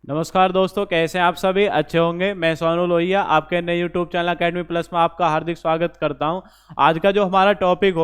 नमस्कार दोस्तों, कैसे हैं आप सभी? अच्छे होंगे। मैं सोनू लोहिया आपके नए यूट्यूब चैनल अकेडमी प्लस में आपका हार्दिक स्वागत करता हूं। आज का जो हमारा टॉपिक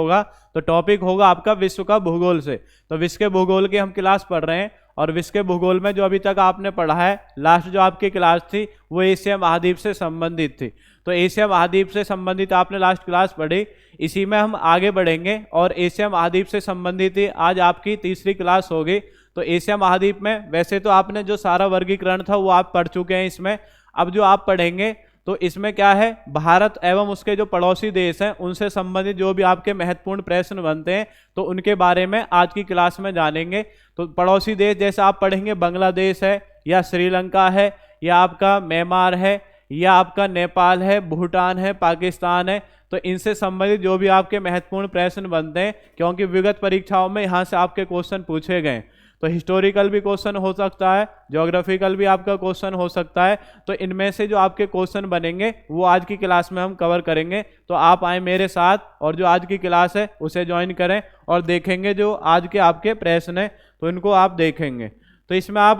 होगा आपका विश्व का भूगोल से। तो विश्व के भूगोल की हम क्लास पढ़ रहे हैं और विश्व के भूगोल में जो अभी तक आपने पढ़ा है, लास्ट जो आपकी क्लास थी वो एशिया महाद्वीप से संबंधित थी। तो एशिया महाद्वीप से संबंधित आपने लास्ट क्लास पढ़ी, इसी में हम आगे बढ़ेंगे और एशिया महाद्वीप से संबंधित ही आज आपकी तीसरी क्लास होगी। तो एशिया महाद्वीप में वैसे तो आपने जो सारा वर्गीकरण था वो आप पढ़ चुके हैं। इसमें अब जो आप पढ़ेंगे तो इसमें क्या है, भारत एवं उसके जो पड़ोसी देश हैं उनसे संबंधित जो भी आपके महत्वपूर्ण प्रश्न बनते हैं तो उनके बारे में आज की क्लास में जानेंगे। तो पड़ोसी देश जैसे आप पढ़ेंगे बांग्लादेश है या श्रीलंका है या आपका म्यांमार है या आपका नेपाल है, भूटान है, पाकिस्तान है। तो इनसे संबंधित जो भी आपके महत्वपूर्ण प्रश्न बनते हैं, क्योंकि विगत परीक्षाओं में यहाँ से आपके क्वेश्चन पूछे गए, तो हिस्टोरिकल भी क्वेश्चन हो सकता है, ज्योग्राफिकल भी आपका क्वेश्चन हो सकता है। तो इनमें से जो आपके क्वेश्चन बनेंगे वो आज की क्लास में हम कवर करेंगे। तो आप आए मेरे साथ और जो आज की क्लास है उसे ज्वाइन करें और देखेंगे जो आज के आपके प्रश्न हैं तो इनको आप देखेंगे। तो इसमें आप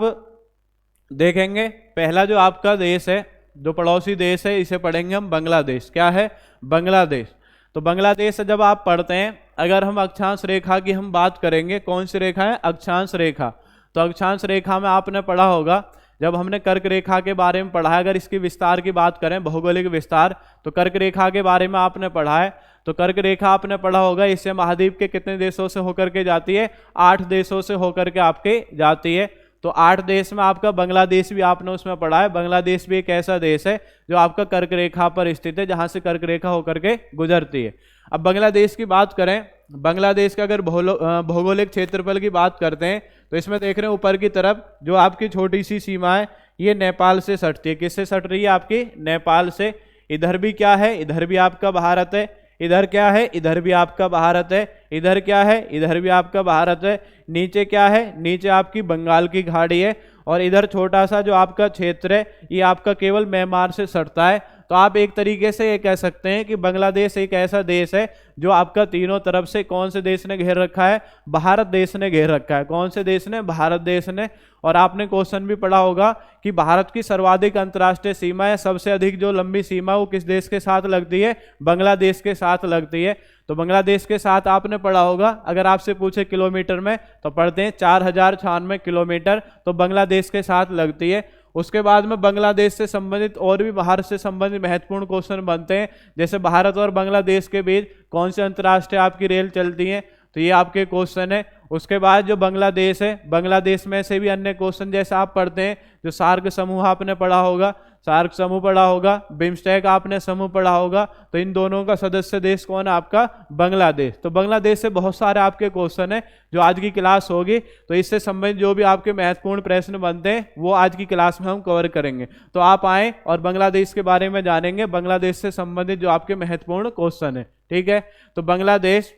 देखेंगे पहला जो आपका देश है, जो पड़ोसी देश है, इसे पढ़ेंगे हम बांग्लादेश। क्या है? बांग्लादेश। तो बांग्लादेश जब आप पढ़ते हैं, अगर हम अक्षांश रेखा की हम बात करेंगे, कौन सी रेखा है? अक्षांश रेखा। तो अक्षांश रेखा में आपने पढ़ा होगा, जब हमने कर्क रेखा के बारे में पढ़ा है, अगर इसकी विस्तार की बात करें, भौगोलिक विस्तार, तो कर्क रेखा के बारे में आपने पढ़ा है। तो कर्क रेखा आपने पढ़ा होगा एशिया महाद्वीप के कितने देशों से होकर के जाती है? 8 देशों से होकर के आपके जाती है। तो 8 देश में आपका बांग्लादेश भी आपने उसमें पढ़ा है। बांग्लादेश भी एक ऐसा देश है जो आपका कर्क रेखा पर स्थित है, जहां से कर्क रेखा होकर के गुजरती है। अब बांग्लादेश की बात करें, बांग्लादेश का अगर भौगोलिक क्षेत्रफल की बात करते हैं तो इसमें देख रहे हैं ऊपर की तरफ जो आपकी छोटी सी सीमा है ये नेपाल से सटती है। किससे सट रही है? आपकी नेपाल से। इधर भी क्या है? इधर भी आपका भारत है। इधर क्या है? इधर भी आपका भारत है। इधर क्या है? इधर भी आपका भारत है। नीचे क्या है? नीचे आपकी बंगाल की खाड़ी है। और इधर छोटा सा जो आपका क्षेत्र है ये आपका केवल म्यांमार से सटता है। तो आप एक तरीके से ये कह सकते हैं कि बांग्लादेश एक ऐसा देश है जो आपका तीनों तरफ से कौन से देश ने घेर रखा है? भारत देश ने घेर रखा है। कौन से देश ने? भारत देश ने। और आपने क्वेश्चन भी पढ़ा होगा कि भारत की सर्वाधिक अंतर्राष्ट्रीय सीमा है, सबसे अधिक जो लंबी सीमा वो किस देश के साथ लगती है? बांग्लादेश के साथ लगती है। तो बांग्लादेश के साथ आपने पढ़ा होगा, अगर आपसे पूछे किलोमीटर में तो पढ़ते हैं 4096 किलोमीटर, तो बांग्लादेश के साथ लगती है। उसके बाद में बांग्लादेश से संबंधित और भी भारत से संबंधित महत्वपूर्ण क्वेश्चन बनते हैं, जैसे भारत और बांग्लादेश के बीच कौन से अंतर्राष्ट्रीय आपकी रेल चलती है, तो ये आपके क्वेश्चन है। उसके बाद जो बांग्लादेश है, बांग्लादेश में से भी अन्य क्वेश्चन जैसे आप पढ़ते हैं, जो सार्क समूह आपने पढ़ा होगा, सार्क समूह पढ़ा होगा, बिम्स्टेक आपने समूह पढ़ा होगा, तो इन दोनों का सदस्य देश कौन है? आपका बांग्लादेश। तो बांग्लादेश से बहुत सारे आपके क्वेश्चन है जो आज की क्लास होगी। तो इससे संबंधित जो भी आपके महत्वपूर्ण प्रश्न बनते हैं वो आज की क्लास में हम कवर करेंगे। तो आप आए और बांग्लादेश के बारे में जानेंगे, बांग्लादेश से संबंधित जो आपके महत्वपूर्ण क्वेश्चन है। ठीक है, तो बांग्लादेश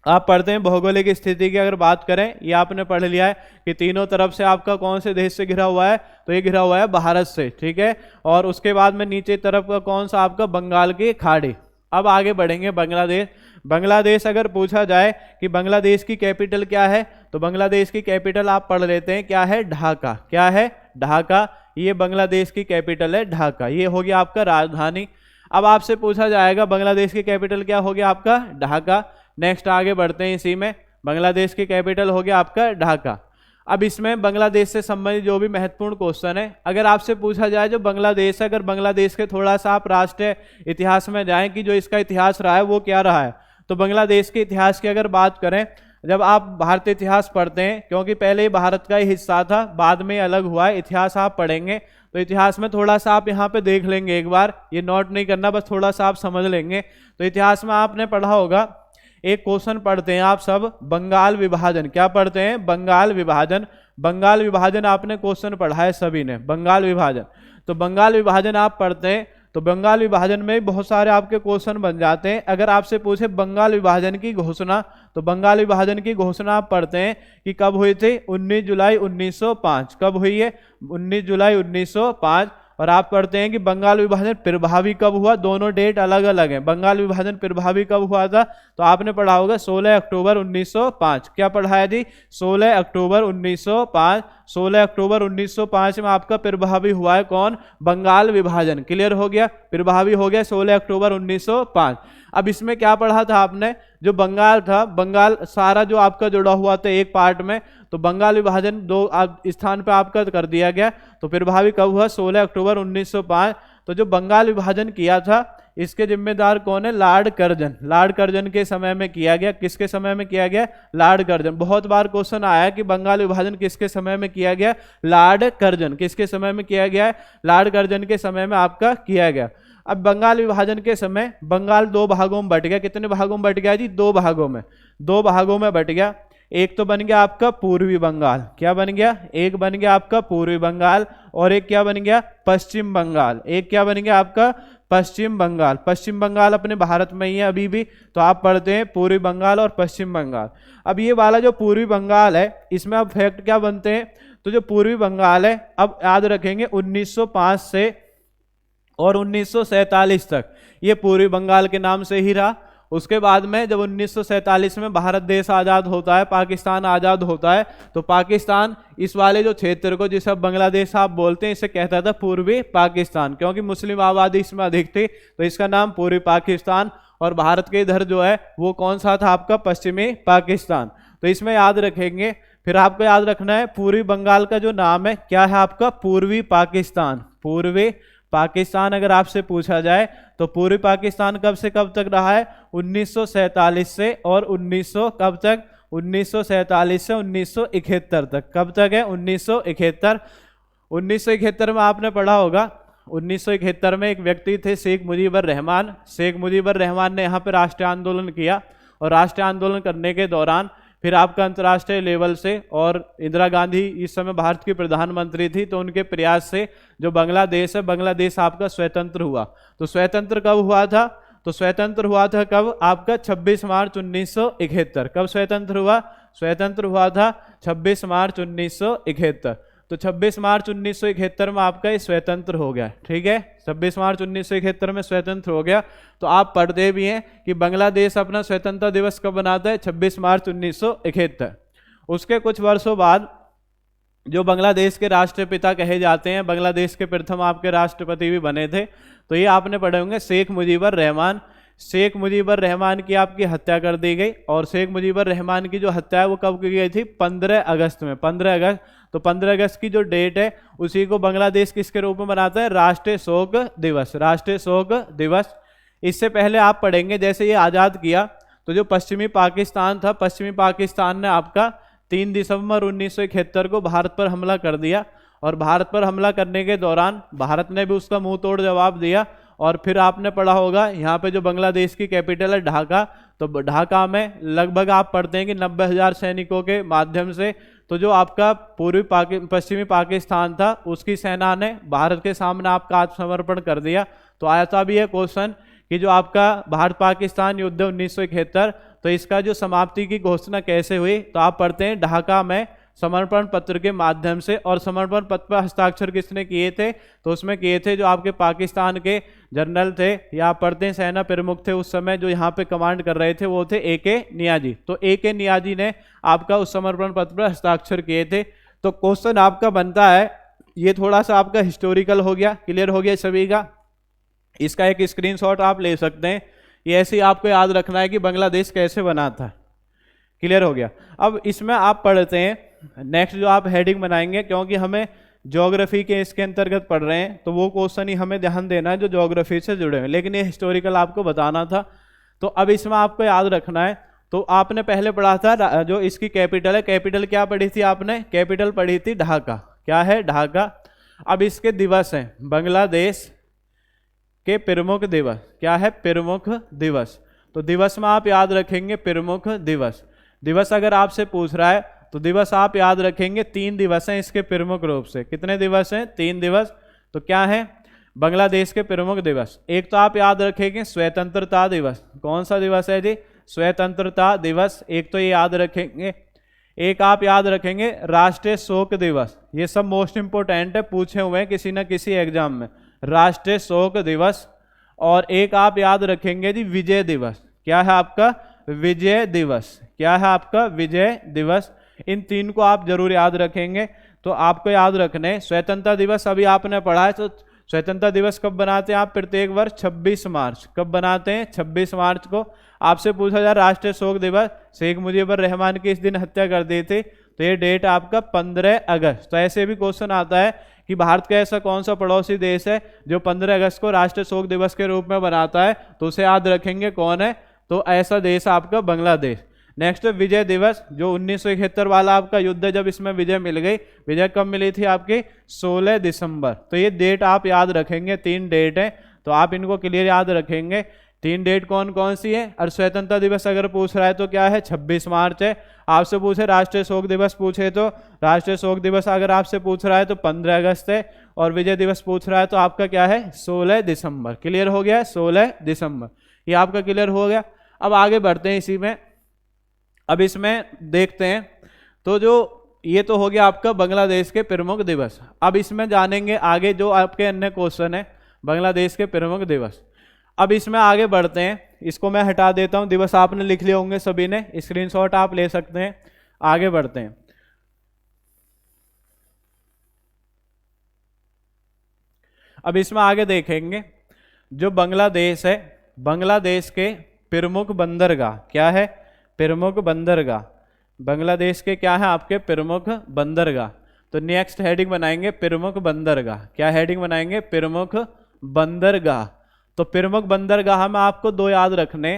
आप पढ़ते हैं भौगोलिक स्थिति की अगर बात करें, ये आपने पढ़ लिया है कि तीनों तरफ से आपका कौन से देश से घिरा हुआ है? तो ये घिरा हुआ है भारत से। ठीक है, और उसके बाद में नीचे तरफ का कौन सा? आपका बंगाल की खाड़ी। अब आगे बढ़ेंगे बांग्लादेश। बांग्लादेश अगर पूछा जाए कि बांग्लादेश की कैपिटल क्या है, तो बांग्लादेश की कैपिटल आप पढ़ लेते हैं, क्या है? ढाका। क्या है? ढाका। ये बांग्लादेश की कैपिटल है, ढाका। ये हो गया आपका राजधानी। अब आपसे पूछा जाएगा बांग्लादेश की कैपिटल क्या हो गया? आपका ढाका। नेक्स्ट आगे बढ़ते हैं, इसी में बांग्लादेश की कैपिटल हो गया आपका ढाका। अब इसमें बांग्लादेश से संबंधित जो भी महत्वपूर्ण क्वेश्चन है, अगर आपसे पूछा जाए जो बांग्लादेश है, अगर बांग्लादेश के थोड़ा सा आप राष्ट्रीय इतिहास में जाएं कि जो इसका इतिहास रहा है वो क्या रहा है, तो बांग्लादेश के इतिहास की अगर बात करें, जब आप भारतीय इतिहास पढ़ते हैं, क्योंकि पहले ही भारत का ही हिस्सा था, बाद में अलग हुआ है, इतिहास आप पढ़ेंगे तो इतिहास में थोड़ा सा आप यहाँ पे देख लेंगे, एक बार ये नोट नहीं करना, बस थोड़ा सा आप समझ लेंगे। तो इतिहास में आपने पढ़ा होगा, एक क्वेश्चन पढ़ते हैं आप सब, बंगाल विभाजन। क्या पढ़ते हैं? बंगाल विभाजन। बंगाल विभाजन आपने क्वेश्चन पढ़ा है सभी ने, बंगाल विभाजन। तो बंगाल विभाजन आप पढ़ते हैं तो बंगाल विभाजन में बहुत सारे आपके क्वेश्चन बन जाते हैं। अगर आपसे पूछे बंगाल विभाजन की घोषणा, तो बंगाल विभाजन की घोषणा आप पढ़ते हैं कि कब हुई थी? 19 जुलाई 1905। कब हुई है? 19 जुलाई 1905। और आप पढ़ते हैं कि बंगाल विभाजन प्रभावी कब हुआ, दोनों डेट अलग अलग हैं। बंगाल विभाजन प्रभावी कब हुआ था, तो आपने पढ़ा होगा 16 अक्टूबर 1905। क्या पढ़ा है जी, 16 अक्टूबर 1905। 16 अक्टूबर 1905 में आपका प्रभावी हुआ है कौन, बंगाल विभाजन। क्लियर हो गया, प्रभावी हो गया 16 अक्टूबर 1905। अब इसमें क्या पढ़ा था आपने, जो बंगाल था, बंगाल सारा जो आपका जुड़ा हुआ था एक पार्ट में, तो बंगाल विभाजन दो स्थान पे आपका कर दिया गया। तो प्रभावी कब हुआ, 16 अक्टूबर 1905। तो जो बंगाल विभाजन किया था इसके जिम्मेदार कौन है, लॉर्ड कर्जन। लॉर्ड कर्जन के समय में किया गया। किसके समय में किया गया, लॉर्ड कर्जन। बहुत बार क्वेश्चन आया कि बंगाल विभाजन किसके समय में किया गया, लॉर्ड कर्जन। किसके समय में किया गया है, लॉर्ड कर्जन के समय में आपका किया गया। अब बंगाल विभाजन के समय बंगाल दो भागों में बट गया। कितने भागों में बट गया जी, दो भागों में। दो भागों में बट गया। एक तो बन गया आपका पूर्वी बंगाल। क्या बन गया, एक बन गया आपका पूर्वी बंगाल और एक क्या बन गया, पश्चिम बंगाल। एक क्या बन गया आपका, पश्चिम बंगाल। पश्चिम बंगाल अपने भारत में ही है अभी भी, तो आप पढ़ते हैं पूर्वी बंगाल और पश्चिम बंगाल। अब ये वाला जो पूर्वी बंगाल है इसमें अब फैक्ट क्या बनते हैं, तो जो पूर्वी बंगाल है अब याद रखेंगे 1905 से और 1947 तक ये पूर्वी बंगाल के नाम से ही रहा। उसके बाद में जब 1947 में भारत देश आज़ाद होता है, पाकिस्तान आज़ाद होता है, तो पाकिस्तान इस वाले जो क्षेत्र को जिसे बांग्लादेश आप बोलते हैं इसे कहता था पूर्वी पाकिस्तान, क्योंकि मुस्लिम आबादी इसमें अधिक थी तो इसका नाम पूर्वी पाकिस्तान। और भारत के इधर जो है वो कौन सा था आपका, पश्चिमी पाकिस्तान। तो इसमें याद रखेंगे। फिर आपको याद रखना है पूर्वी बंगाल का जो नाम है क्या है आपका, पूर्वी पाकिस्तान। पूर्वी पाकिस्तान अगर आपसे पूछा जाए तो पूर्वी पाकिस्तान कब से कब तक रहा है, 1947 से और 1900 कब तक, 1947 से 1971 तक। कब तक है, 1971। 1971 में आपने पढ़ा होगा, 1971 में एक व्यक्ति थे शेख मुजीबर रहमान। शेख मुजीबर रहमान ने यहाँ पे राष्ट्रीय आंदोलन किया और राष्ट्रीय आंदोलन करने के दौरान फिर आपका अंतर्राष्ट्रीय लेवल से, और इंदिरा गांधी इस समय भारत की प्रधानमंत्री थी, तो उनके प्रयास से जो बांग्लादेश है, बांग्लादेश आपका स्वतंत्र हुआ। तो स्वतंत्र कब हुआ था, तो स्वतंत्र हुआ था कब आपका 26 मार्च 1971। कब स्वतंत्र हुआ, स्वतंत्र हुआ था 26 मार्च 1971। तो 26 मार्च 1971 में आपका ये स्वतंत्र हो गया। ठीक है, 26 मार्च 1971 में स्वतंत्र हो गया। तो आप पढ़ते भी हैं कि बांग्लादेश अपना स्वतंत्रता दिवस कब मनाता है, 26 मार्च 1971। उसके कुछ वर्षों बाद जो बांग्लादेश के राष्ट्रपिता कहे जाते हैं, बांग्लादेश के प्रथम आपके राष्ट्रपति भी बने थे, तो ये आपने पढ़े होंगे शेख मुजीबर रहमान। शेख मुजीबर रहमान की आपकी हत्या कर दी गई। और शेख मुजीबर रहमान की जो हत्या है वो कब की गई थी, 15 अगस्त में। 15 अगस्त, तो 15 अगस्त की जो डेट है उसी को बांग्लादेश किसके रूप में मनाता है, राष्ट्रीय शोक दिवस। राष्ट्रीय शोक दिवस। इससे पहले आप पढ़ेंगे जैसे ये आज़ाद किया तो जो पश्चिमी पाकिस्तान था, पश्चिमी पाकिस्तान ने आपका 3 दिसंबर 1971 को भारत पर हमला कर दिया। और भारत पर हमला करने के दौरान भारत ने भी उसका मुंह तोड़ जवाब दिया। और फिर आपने पढ़ा होगा यहाँ पे जो बांग्लादेश की कैपिटल है ढाका, तो ढाका में लगभग आप पढ़ते हैं कि 90,000 सैनिकों के माध्यम से, तो जो आपका पश्चिमी पाकिस्तान था उसकी सेना ने भारत के सामने आपका आत्मसमर्पण कर दिया। तो आया था भी यह क्वेश्चन कि जो आपका भारत पाकिस्तान युद्ध 1971, तो इसका जो समाप्ति की घोषणा कैसे हुई, तो आप पढ़ते हैं ढाका में समर्पण पत्र के माध्यम से। और समर्पण पत्र पर हस्ताक्षर किसने किए थे, तो उसमें किए थे जो आपके पाकिस्तान के जनरल थे, या आप पढ़ते हैं सेना प्रमुख थे उस समय जो यहाँ पे कमांड कर रहे थे, वो थे AK नियाजी। तो AK नियाजी ने आपका उस समर्पण पत्र पर हस्ताक्षर किए थे। तो क्वेश्चन आपका बनता है, ये थोड़ा सा आपका हिस्टोरिकल हो गया, क्लियर हो गया सभी का। इसका एक स्क्रीनशॉट आप ले सकते हैं। ये ऐसे ही आपको याद रखना है कि बांग्लादेश कैसे बना था। क्लियर हो गया। अब इसमें आप पढ़ते हैं नेक्स्ट जो आप हेडिंग बनाएंगे, क्योंकि हमें ज्योग्राफी के इसके अंतर्गत पढ़ रहे हैं, तो वो क्वेश्चन ही हमें ध्यान देना है जो ज्योग्राफी से जुड़े हैं, लेकिन ये हिस्टोरिकल आपको बताना था। तो अब इसमें आपको याद रखना है, तो आपने पहले पढ़ा था जो इसकी कैपिटल है, कैपिटल क्या पढ़ी थी आपने, कैपिटल पढ़ी थी ढाका। क्या है, ढाका। अब इसके दिवस हैं, बांग्लादेश के प्रमुख दिवस। क्या है, प्रमुख दिवस। तो दिवस में आप याद रखेंगे प्रमुख दिवस। दिवस अगर आपसे पूछ रहा है तो दिवस आप याद रखेंगे 3 दिवस हैं इसके प्रमुख रूप से। कितने दिवस हैं, 3 दिवस। तो क्या है बांग्लादेश के प्रमुख दिवस, एक तो आप याद रखेंगे स्वतंत्रता दिवस। कौन सा दिवस है जी, स्वतंत्रता दिवस। एक तो ये याद रखेंगे। एक आप याद रखेंगे राष्ट्रीय शोक दिवस, ये सब मोस्ट इंपोर्टेंट है, पूछे हुए हैं किसी न किसी एग्जाम में, राष्ट्रीय शोक दिवस। और एक आप याद रखेंगे जी विजय दिवस, क्या है आपका विजय दिवस, क्या है आपका विजय दिवस। इन तीन को आप जरूर याद रखेंगे। तो आपको याद रखने स्वतंत्रता दिवस अभी आपने पढ़ा है, तो स्वतंत्रता दिवस कब बनाते हैं आप प्रत्येक वर्ष 26 मार्च, कब बनाते हैं 26 मार्च को। आपसे पूछा जाए राष्ट्रीय शोक दिवस, शेख मुजीबुर रहमान की इस दिन हत्या कर दी थी, तो ये डेट आपका 15 अगस्त। तो ऐसे भी क्वेश्चन आता है कि भारत का ऐसा कौन सा पड़ोसी देश है जो 15 अगस्त को राष्ट्रीय शोक दिवस के रूप में बनाता है, तो उसे याद रखेंगे कौन है, तो ऐसा देश आपका बांग्लादेश। नेक्स्ट विजय दिवस, जो 1971 वाला आपका युद्ध है, जब इसमें विजय मिल गई, विजय कब मिली थी आपकी 16 दिसंबर। तो ये डेट आप याद रखेंगे, 3 डेट है, तो आप इनको क्लियर याद रखेंगे। 3 डेट कौन कौन सी है। और स्वतंत्रता दिवस अगर पूछ रहा है तो क्या है 26 मार्च है। आपसे पूछे राष्ट्रीय शोक दिवस पूछे तो राष्ट्रीय शोक दिवस अगर आपसे पूछ रहा है तो 15 अगस्त है, और विजय दिवस पूछ रहा है तो आपका क्या है 16 दिसंबर। क्लियर हो गया, 16 दिसंबर, ये आपका क्लियर हो गया। अब आगे बढ़ते हैं इसी में, अब इसमें देखते हैं, तो जो ये तो हो गया आपका बांग्लादेश के प्रमुख दिवस। अब इसमें जानेंगे आगे जो आपके अन्य क्वेश्चन है बांग्लादेश के प्रमुख दिवस। अब इसमें आगे बढ़ते हैं, इसको मैं हटा देता हूं, दिवस आपने लिख लिए होंगे सभी ने, स्क्रीनशॉट आप ले सकते हैं। आगे बढ़ते हैं, अब इसमें आगे देखेंगे जो बांग्लादेश है, बांग्लादेश के प्रमुख बंदरगाह क्या है, प्रमुख बंदरगाह, बांग्लादेश के क्या है आपके प्रमुख बंदरगाह। तो नेक्स्ट हेडिंग बनाएंगे प्रमुख बंदरगाह, क्या हेडिंग बनाएंगे प्रमुख बंदरगाह। तो प्रमुख बंदरगाह में आपको 2 याद रखने,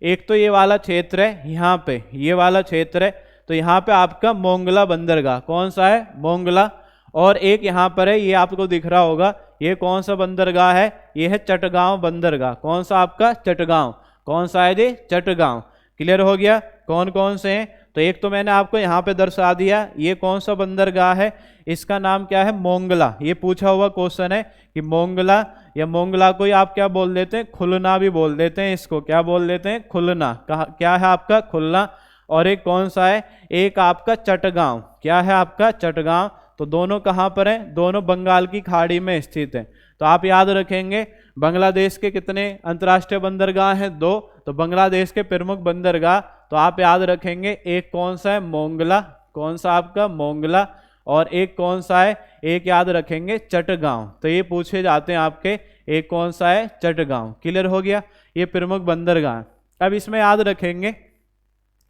एक तो ये वाला क्षेत्र है, यहाँ पे ये वाला क्षेत्र है, तो यहाँ पे आपका मोंगला बंदरगाह, कौन सा है मोंगला। और एक यहाँ पर है, ये आपको दिख रहा होगा, ये कौन सा बंदरगाह है, ये है चटगांव बंदरगाह, कौन सा आपका चटगांव, कौन सा है जी चटगांव। क्लियर हो गया, कौन कौन से हैं। तो एक तो मैंने आपको यहाँ पे दर्शा दिया, ये कौन सा बंदरगाह है, इसका नाम क्या है मोंगला। ये पूछा हुआ क्वेश्चन है कि मोंगला, या मोंगला को आप क्या बोल देते हैं खुलना भी बोल देते हैं, इसको क्या बोल देते हैं खुलना, क्या है आपका खुलना। और एक कौन सा है, एक आपका चटगांव, क्या है आपका चटगांव। तो दोनों कहाँ पर हैं, दोनों बंगाल की खाड़ी में स्थित हैं। तो आप याद रखेंगे बांग्लादेश के कितने अंतर्राष्ट्रीय बंदरगाह हैं 2, तो बांग्लादेश के प्रमुख बंदरगाह तो आप याद रखेंगे, एक कौन सा है मोंगला, कौन सा आपका मोंगला, और एक कौन सा है, एक याद रखेंगे चटगांव। तो ये पूछे जाते हैं आपके, एक कौन सा है चटगांव। क्लियर हो गया, ये प्रमुख बंदरगाह। अब इसमें याद रखेंगे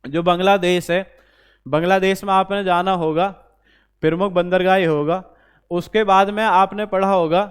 जो बांग्लादेश है, बांग्लादेश में आपने जाना होगा प्रमुख बंदरगाह ही होगा। उसके बाद में आपने पढ़ा होगा,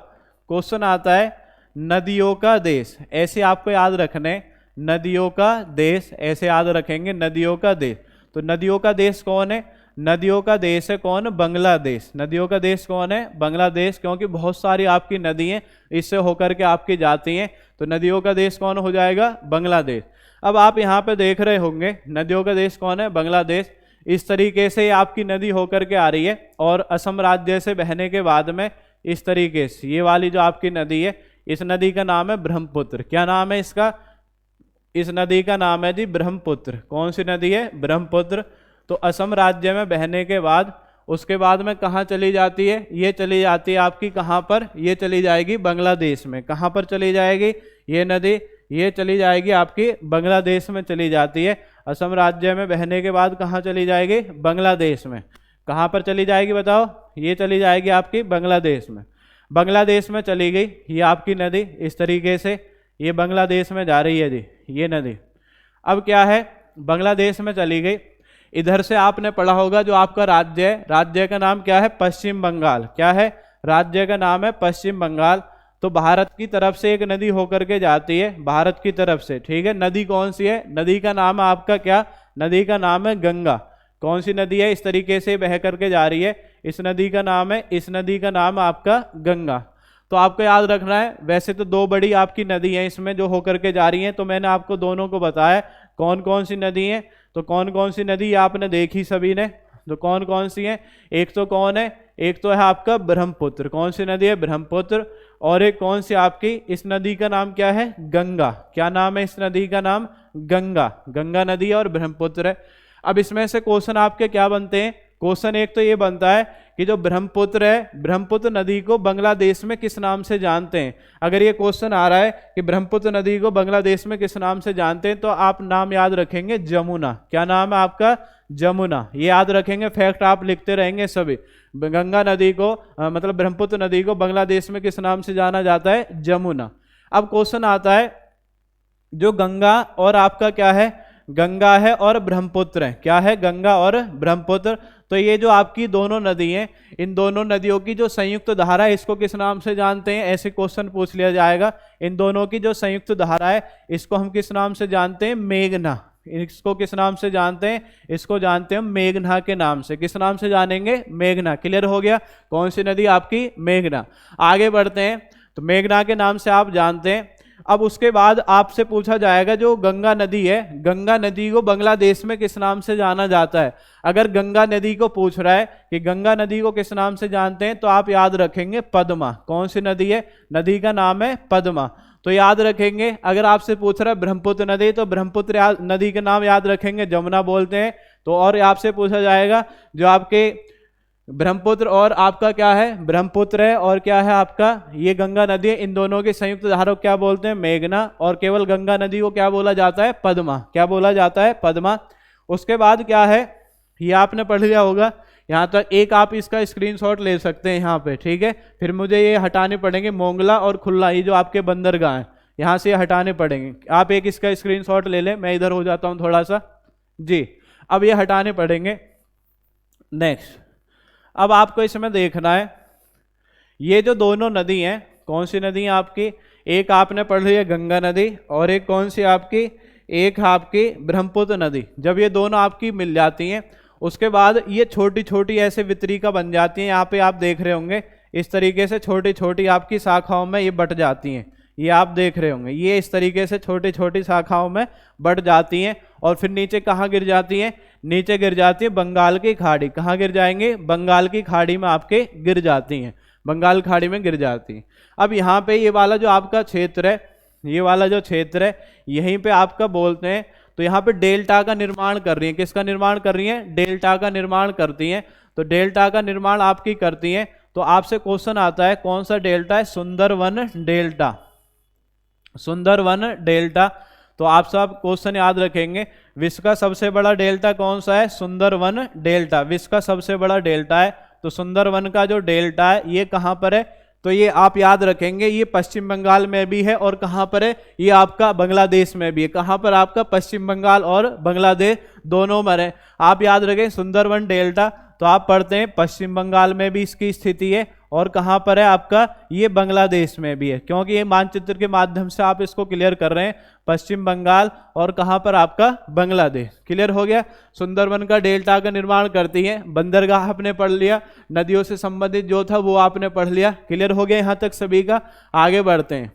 क्वेश्चन आता है नदियों का देश, ऐसे आपको याद रखने, नदियों का देश ऐसे याद रखेंगे, नदियों का देश। तो नदियों का देश कौन है, नदियों का देश है कौन, बांग्लादेश। नदियों का देश कौन है, बांग्लादेश, क्योंकि बहुत सारी आपकी नदी हैं इससे होकर के आपकी जाती हैं, तो नदियों का देश कौन हो जाएगा, बांग्लादेश। अब आप यहाँ पे देख रहे होंगे नदियों का देश कौन है, बांग्लादेश। इस तरीके से आपकी नदी होकर के आ रही है, और असम राज्य से बहने के बाद में इस तरीके से ये वाली जो आपकी नदी है, इस नदी का नाम है ब्रह्मपुत्र। क्या नाम है इसका, इस नदी का नाम है जी ब्रह्मपुत्र। कौन सी नदी है, ब्रह्मपुत्र। तो असम राज्य में बहने के बाद उसके बाद में कहाँ चली जाती है, ये चली जाती है आपकी कहाँ पर, ये चली जाएगी बांग्लादेश में। कहाँ पर चली जाएगी ये नदी, ये चली जाएगी आपकी बांग्लादेश में चली जाती है। असम राज्य में बहने के बाद कहाँ चली जाएगी, बांग्लादेश में। कहाँ पर चली जाएगी बताओ, ये चली जाएगी आपकी बांग्लादेश में। बांग्लादेश में चली गई ये आपकी नदी, इस तरीके से ये बांग्लादेश में जा रही है जी ये नदी। अब क्या है, बांग्लादेश में चली गई, इधर से आपने पढ़ा होगा जो आपका राज्य है, राज्य का नाम क्या है, पश्चिम बंगाल। क्या है, राज्य का नाम है पश्चिम बंगाल। तो भारत की तरफ से एक नदी होकर के जाती है, भारत की तरफ से, ठीक है। नदी कौन सी है, नदी का नाम है आपका क्या, नदी का नाम है गंगा। कौन सी नदी है, इस तरीके से बह करके जा रही है, इस नदी का नाम है, इस नदी का नाम है आपका गंगा। तो आपको याद रखना है, वैसे तो 2 बड़ी आपकी नदी हैं इसमें जो होकर के जा रही हैं, तो मैंने आपको दोनों को बताया कौन कौन सी नदी हैं। तो कौन कौन सी नदी आपने देखी सभी ने, तो कौन कौन सी हैं, एक तो कौन है, एक तो है आपका ब्रह्मपुत्र। कौन सी नदी है, ब्रह्मपुत्र। और एक कौन सी आपकी, इस नदी का नाम क्या है, गंगा। क्या नाम है इस नदी का नाम, गंगा, गंगा नदी और ब्रह्मपुत्र है। अब इसमें से क्वेश्चन आपके क्या बनते हैं? क्वेश्चन एक तो ये बनता है कि जो ब्रह्मपुत्र है, ब्रह्मपुत्र नदी को बांग्लादेश में किस नाम से जानते हैं। अगर ये क्वेश्चन आ रहा है कि ब्रह्मपुत्र नदी को बांग्लादेश में किस नाम से जानते हैं, तो आप नाम याद रखेंगे जमुना। क्या नाम है आपका? जमुना। ये याद रखेंगे, फैक्ट आप लिखते रहेंगे सभी। गंगा नदी को मतलब ब्रह्मपुत्र नदी को बांग्लादेश में किस नाम से जाना जाता है? जमुना। अब क्वेश्चन आता है जो गंगा और आपका क्या है? गंगा है और ब्रह्मपुत्र है। क्या है? गंगा और ब्रह्मपुत्र। तो ये जो आपकी दोनों नदी हैं, इन दोनों नदियों की जो संयुक्त धारा है, इसको किस नाम से जानते हैं? ऐसे क्वेश्चन पूछ लिया जाएगा। इन दोनों की जो संयुक्त धारा है, इसको हम किस नाम से जानते हैं? मेघना। इसको किस नाम से जानते हैं? इसको जानते हैं मेघना के नाम से। किस नाम से जानेंगे? मेघना। क्लियर हो गया? कौन सी नदी आपकी? मेघना। आगे बढ़ते हैं, तो मेघना के नाम से आप जानते हैं। अब उसके बाद आपसे पूछा जाएगा जो गंगा नदी है, गंगा नदी को बांग्लादेश में किस नाम से जाना जाता है। अगर गंगा नदी को पूछ रहा है कि गंगा नदी को किस नाम से जानते हैं, तो आप याद रखेंगे पद्मा। कौन सी नदी है? नदी का नाम है पद्मा। तो याद रखेंगे। अगर आपसे पूछ रहा है ब्रह्मपुत्र नदी, तो ब्रह्मपुत्र नदी का नाम याद रखेंगे, जमुना बोलते हैं। तो और आपसे पूछा जाएगा जो आपके ब्रह्मपुत्र और आपका क्या है? ब्रह्मपुत्र है और क्या है आपका? ये गंगा नदी है। इन दोनों के संयुक्त धारा को क्या बोलते हैं? मेघना। और केवल गंगा नदी को क्या बोला जाता है? पद्मा। क्या बोला जाता है? पद्मा। उसके बाद क्या है, ये आपने पढ़ लिया होगा। यहाँ तक एक आप इसका स्क्रीनशॉट ले सकते हैं यहाँ पे, ठीक है। फिर मुझे ये हटाने पड़ेंगे मोंगला और खुल्ला, ये जो आपके बंदरगाह हैं, यहाँ से हटाने पड़ेंगे। आप एक इसका स्क्रीनशॉट ले लें, मैं इधर हो जाता हूँ थोड़ा सा जी। अब ये हटाने पड़ेंगे। नेक्स्ट, अब आपको इसमें देखना है ये जो दोनों नदी हैं, कौन सी नदी है आपकी? एक आपने पढ़ ली है गंगा नदी, और एक कौन सी आपकी? एक आपकी ब्रह्मपुत्र नदी। जब ये दोनों आपकी मिल जाती हैं, उसके बाद ये छोटी छोटी ऐसे वितरिका बन जाती हैं। यहाँ पे आप देख रहे होंगे इस तरीके से छोटी छोटी आपकी शाखाओं में ये बट जाती हैं। ये आप देख रहे होंगे, ये इस तरीके से छोटी छोटी शाखाओं में बढ़ जाती हैं। और फिर नीचे कहाँ गिर जाती हैं? नीचे गिर जाती है बंगाल की खाड़ी। कहाँ गिर जाएंगे? बंगाल की खाड़ी में आपके गिर जाती हैं, बंगाल खाड़ी में गिर जाती हैं। अब यहाँ पे ये वाला जो आपका क्षेत्र है, ये वाला जो क्षेत्र है, यहीं पे आपका बोलते हैं, तो यहाँ पे डेल्टा का निर्माण कर रही है। किसका निर्माण कर रही है? डेल्टा का निर्माण करती हैं। तो डेल्टा का निर्माण आपकी करती हैं। तो आपसे क्वेश्चन आता है कौन सा डेल्टा है? सुंदरवन डेल्टा। सुंदरवन डेल्टा। तो आप सब क्वेश्चन याद रखेंगे। विश्व का सबसे बड़ा डेल्टा कौन सा है? सुंदरवन डेल्टा। विश्व का सबसे बड़ा डेल्टा है। तो सुंदरवन का जो डेल्टा है ये कहाँ पर है? तो ये आप याद रखेंगे, ये पश्चिम बंगाल में भी है। और कहाँ पर है? ये आपका बांग्लादेश में भी है। कहाँ पर? आपका पश्चिम बंगाल और बांग्लादेश दोनों में है। आप याद रखें सुंदरवन डेल्टा। तो आप पढ़ते हैं पश्चिम बंगाल में भी इसकी स्थिति है, और कहाँ पर है आपका? ये बांग्लादेश में भी है। क्योंकि ये मानचित्र के माध्यम से आप इसको क्लियर कर रहे हैं, पश्चिम बंगाल और कहाँ पर आपका? बांग्लादेश। क्लियर हो गया? सुंदरवन का डेल्टा का निर्माण करती है। बंदरगाह आपने पढ़ लिया, नदियों से संबंधित जो था वो आपने पढ़ लिया। क्लियर हो गया यहाँ तक सभी का? आगे बढ़ते हैं,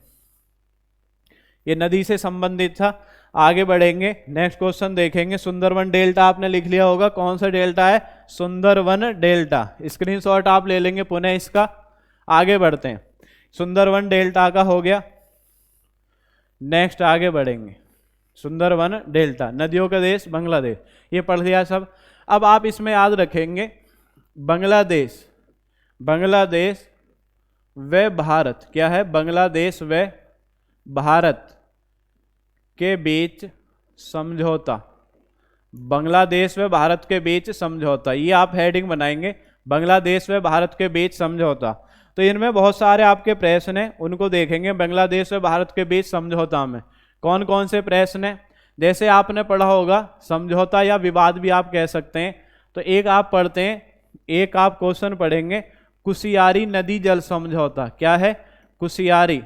ये नदी से संबंधित था। आगे बढ़ेंगे, नेक्स्ट क्वेश्चन देखेंगे। सुंदरवन डेल्टा आपने लिख लिया होगा, कौन सा डेल्टा है? सुंदरवन डेल्टा। स्क्रीनशॉट आप ले लेंगे पुनः इसका। आगे बढ़ते हैं, सुंदरवन डेल्टा का हो गया। नेक्स्ट आगे बढ़ेंगे, सुंदरवन डेल्टा, नदियों का देश बांग्लादेश, ये पढ़ लिया सब। अब आप इसमें याद रखेंगे बांग्लादेश, बांग्लादेश व भारत, क्या है? बांग्लादेश व भारत के बीच समझौता, बांग्लादेश व भारत के बीच समझौता, ये आप हेडिंग बनाएंगे, बांग्लादेश व भारत के बीच समझौता। तो इनमें बहुत सारे आपके प्रश्न हैं, उनको देखेंगे। बांग्लादेश व भारत के बीच समझौता में कौन कौन से प्रश्न हैं? जैसे आपने पढ़ा होगा समझौता या विवाद भी आप कह सकते हैं। तो एक आप पढ़ते हैं, एक आप क्वेश्चन पढ़ेंगे कुशियारी नदी जल समझौता। क्या है? कुशियारी,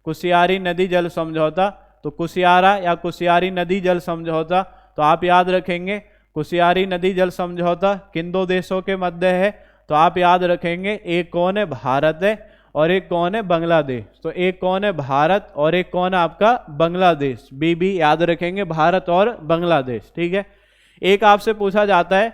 कुशियारी नदी जल समझौता। तो कुशियारा या कुशियारी नदी जल समझौता, तो आप याद रखेंगे कुशियारी नदी जल समझौता किन दो देशों के मध्य है? तो आप याद रखेंगे एक कौन है? भारत है, और एक कौन है? बांग्लादेश। तो एक कौन है? भारत, और एक कौन है आपका? बांग्लादेश। बी याद रखेंगे, भारत और बांग्लादेश। ठीक है। एक आपसे पूछा जाता है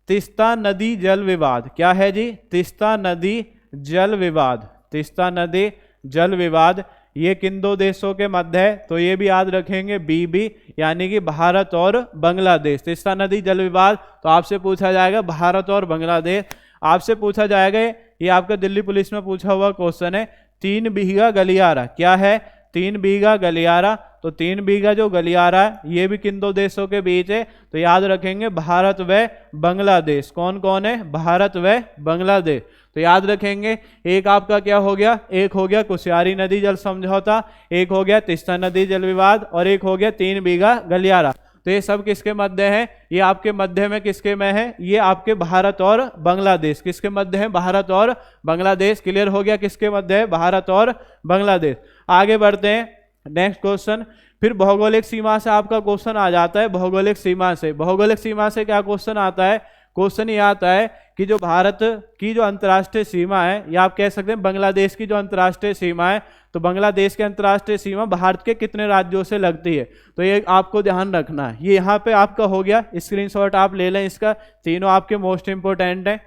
तीस्ता नदी जल विवाद। क्या है जी? तीस्ता नदी जल विवाद, तीस्ता नदी जल विवाद, ये किन दो देशों के मध्य है, तो ये भी याद रखेंगे बी, यानी कि भारत और बांग्लादेश। तीस्ता नदी जल विवाद, तो आपसे पूछा जाएगा भारत और बांग्लादेश। आपसे पूछा जाएगा, ये आपका दिल्ली पुलिस में पूछा हुआ क्वेश्चन है, 3 बीघा गलियारा क्या है, 3 बीघा गलियारा। तो 3 बीघा जो गलियारा है ये भी किन दो देशों के बीच है, तो याद रखेंगे भारत व बांग्लादेश। कौन कौन है, भारत व बांग्लादेश। तो याद रखेंगे, एक आपका क्या हो गया, एक हो गया कुशियारी नदी जल समझौता, एक हो गया तीस्ता नदी जल विवाद, और एक हो गया 3 बीघा गलियारा। तो ये सब किसके मध्य है, ये आपके मध्य में किसके में है, ये आपके भारत और बांग्लादेश। किसके मध्य है, भारत और बांग्लादेश। क्लियर हो गया किसके मध्य है, भारत और बांग्लादेश। आगे बढ़ते हैं, नेक्स्ट क्वेश्चन। फिर भौगोलिक सीमा से आपका क्वेश्चन आ जाता है, भौगोलिक सीमा से। भौगोलिक सीमा से क्या क्वेश्चन आता है, क्वेश्चन ये आता है कि जो भारत की जो अंतर्राष्ट्रीय सीमा है, या आप कह सकते हैं बांग्लादेश की जो अंतर्राष्ट्रीय सीमा है, तो बांग्लादेश की अंतर्राष्ट्रीय सीमा भारत के कितने राज्यों से लगती है। तो ये आपको ध्यान रखना है, ये यहाँ पे आपका हो गया, स्क्रीनशॉट आप ले लें इसका, तीनों आपके मोस्ट इंपोर्टेंट है।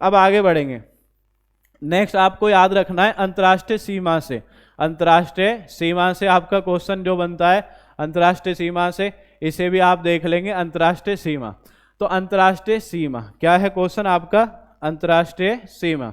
अब आगे बढ़ेंगे, नेक्स्ट आपको याद रखना है अंतर्राष्ट्रीय सीमा से। अंतर्राष्ट्रीय सीमा से आपका क्वेश्चन जो बनता है, अंतर्राष्ट्रीय सीमा से, इसे भी आप देख लेंगे, अंतर्राष्ट्रीय सीमा। तो अंतर्राष्ट्रीय सीमा क्या है क्वेश्चन आपका, अंतर्राष्ट्रीय सीमा।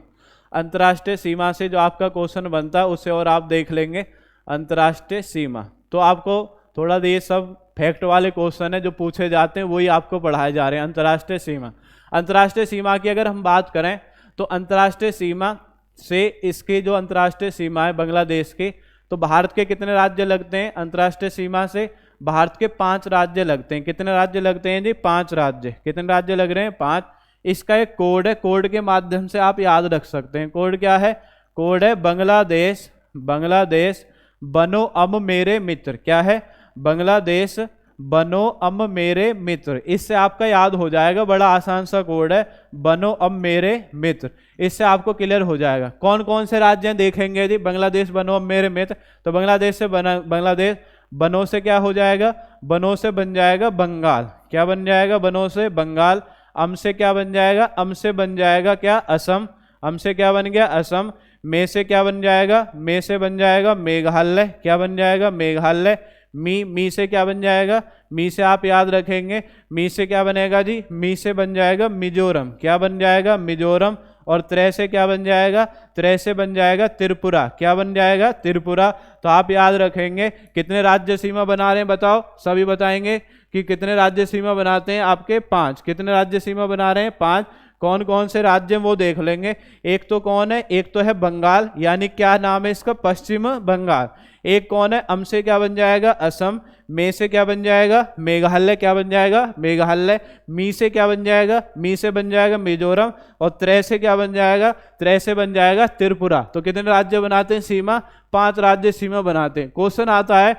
अंतर्राष्ट्रीय सीमा से जो आपका क्वेश्चन बनता है उसे और आप देख लेंगे, अंतर्राष्ट्रीय सीमा। तो आपको थोड़ा ये सब फैक्ट वाले क्वेश्चन है जो पूछे जाते हैं, वही आपको पढ़ाए जा रहे हैं। अंतर्राष्ट्रीय सीमा, अंतर्राष्ट्रीय सीमा की अगर हम बात करें, तो अंतर्राष्ट्रीय सीमा से इसकी जो अंतर्राष्ट्रीय सीमा है बांग्लादेश की, तो भारत के कितने राज्य लगते हैं अंतर्राष्ट्रीय सीमा से, भारत के 5 राज्य लगते हैं। कितने राज्य लगते हैं जी, 5 राज्य। कितने राज्य लग रहे हैं, 5। इसका एक कोड है, कोड के माध्यम से आप याद रख सकते हैं। कोड क्या है, कोड है बांग्लादेश, बांग्लादेश बनो अब मेरे मित्र। क्या है, बांग्लादेश बनो अब मेरे मित्र। इससे आपका याद हो जाएगा, बड़ा आसान सा कोड है, बनो अब मेरे मित्र। इससे आपको क्लियर हो जाएगा कौन कौन से राज्य देखेंगे जी, बांग्लादेश बनो अब मेरे मित्र। तो बांग्लादेश से बना, बांग्लादेश बनों से क्या हो जाएगा, बनों से बन जाएगा बंगाल। क्या बन जाएगा, बनों से बंगाल। अम से क्या बन जाएगा, अम से बन जाएगा क्या, असम। अम से क्या बन गया, असम। मे से क्या बन जाएगा, मे से बन जाएगा मेघालय। क्या बन जाएगा, मेघालय। मी से क्या बन जाएगा, मी से आप याद रखेंगे, मी से क्या बनेगा जी, मी से बन जाएगा मिजोरम। क्या बन जाएगा, मिजोरम। और त्रै से क्या बन जाएगा, त्रै से बन जाएगा त्रिपुरा। क्या बन जाएगा, त्रिपुरा। तो आप याद रखेंगे कितने राज्य सीमा बना रहे हैं, बताओ, सभी बताएंगे कि कितने राज्य सीमा बनाते हैं आपके, 5। कितने राज्य सीमा बना रहे हैं, 5। कौन कौन से राज्य वो देख लेंगे। एक तो कौन है, एक तो है बंगाल, यानी क्या नाम है इसका, पश्चिम बंगाल। एक कौन है, अम से क्या बन जाएगा, असम। मे से क्या बन जाएगा, मेघालय। क्या बन जाएगा, मेघालय। मी से क्या बन जाएगा, मी से बन जाएगा मिजोरम। और त्रै से क्या बन जाएगा, त्रै से बन जाएगा त्रिपुरा। तो कितने राज्य बनाते हैं सीमा, 5 राज्य सीमा बनाते हैं। क्वेश्चन आता है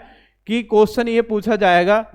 कि क्वेश्चन ये पूछा जाएगा,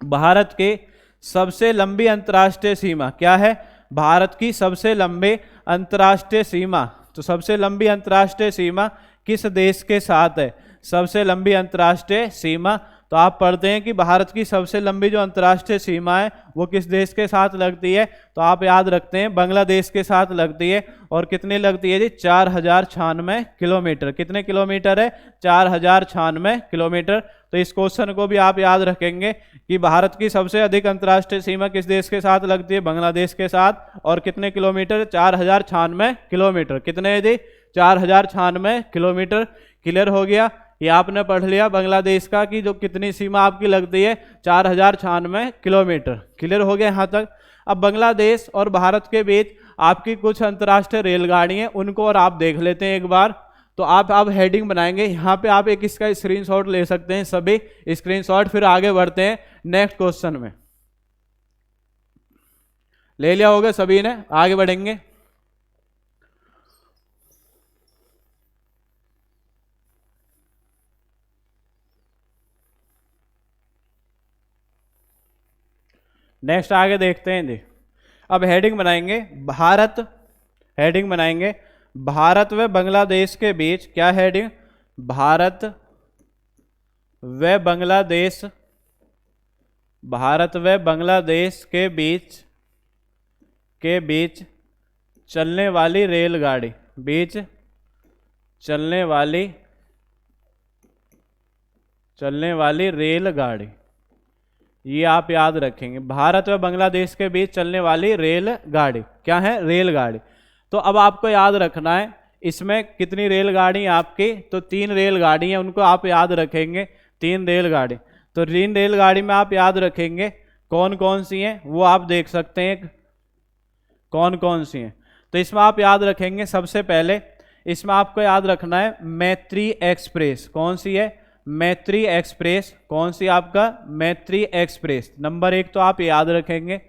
भारत के सबसे लंबी अंतर्राष्ट्रीय सीमा क्या है, भारत की सबसे लंबी अंतर्राष्ट्रीय सीमा। तो सबसे लंबी अंतर्राष्ट्रीय सीमा किस देश के साथ है, सबसे लंबी अंतर्राष्ट्रीय सीमा। तो आप पढ़ते हैं कि भारत की सबसे लंबी जो अंतर्राष्ट्रीय सीमा है वो किस देश के साथ लगती है, तो आप याद रखते हैं बांग्लादेश के साथ लगती है। और कितनी लगती है जी, 4096 किलोमीटर। कितने किलोमीटर है, 4096 किलोमीटर। तो इस क्वेश्चन को भी आप याद रखेंगे कि भारत की सबसे अधिक अंतर्राष्ट्रीय सीमा किस देश के साथ लगती है, बांग्लादेश के साथ। और कितने किलोमीटर, 4096 किलोमीटर। कितने है जी, 4096 किलोमीटर। क्लियर हो गया, ये आपने पढ़ लिया बांग्लादेश का कि जो कितनी सीमा आपकी लगती है, 4096 किलोमीटर। क्लियर हो गया यहाँ तक। अब बांग्लादेश और भारत के बीच आपकी कुछ अंतर्राष्ट्रीय रेलगाड़ियाँ, उनको और आप देख लेते हैं एक बार। तो आप हेडिंग बनाएंगे, यहाँ पे आप एक इसका स्क्रीनशॉट ले सकते हैं, सभी स्क्रीनशॉट। फिर आगे बढ़ते हैं नेक्स्ट क्वेश्चन में। ले लिया होगा सभी ने, आगे बढ़ेंगे। नेक्स्ट आगे देखते हैं जी। अब हेडिंग बनाएंगे भारत, हेडिंग बनाएंगे भारत व बांग्लादेश के बीच। क्या हेडिंग, भारत व बांग्लादेश, भारत व बांग्लादेश के बीच चलने वाली रेलगाड़ी, बीच चलने वाली रेलगाड़ी, ये आप याद रखेंगे। भारत व बांग्लादेश के बीच चलने वाली रेलगाड़ी क्या है? रेलगाड़ी। तो अब आपको याद रखना है इसमें कितनी रेलगाड़ी आपकी, तो 3 रेलगाड़ी हैं, उनको आप याद रखेंगे। 3 रेलगाड़ी, तो 3 रेलगाड़ी में आप याद रखेंगे कौन कौन सी हैं, वो आप देख सकते हैं कौन कौन सी हैं। तो इसमें आप याद रखेंगे सबसे पहले इसमें आपको याद रखना है मैत्री एक्सप्रेस। कौन सी है? मैत्री एक्सप्रेस। कौन सी? आपका मैत्री एक्सप्रेस। नंबर 1 तो आप याद रखेंगे।